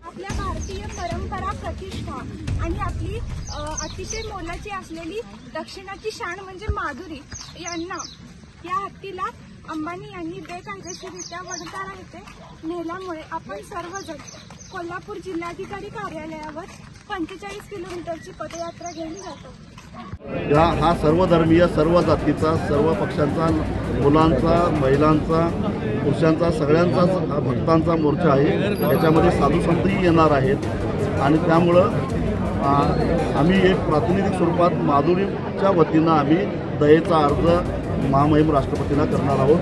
आपल्या भारतीय परंपरा, प्रतिष्ठा आणि आपली अतिशय मोलाची असलेली दक्षिणाची शान म्हणजे माधुरी यांना, या हत्तीला अंबानी यांनी बेकायदेशीररित्या वडताळा येथे नेल्यामुळे आपण सर्वजण कोल्हापूर जिल्हाधिकारी कार्यालयावर 45 किलोमीटरची पदयात्रा घेऊन जातो। हा सर्वधर्मीय, सर्व जातीचा, सर्व पक्षांचा, मुलांचा, महिलांचा, पुरुषांचा, सगळ्यांचाच भक्तांचा मोर्चा आहे। त्याच्यामध्ये साधू संतही येणार आहेत आणि त्यामुळं आम्ही एक प्रातिनिधिक स्वरूपात माधुरीच्या वतीनं आम्ही दयेचा अर्ज महामहिम राष्ट्रपतींना करणार आहोत।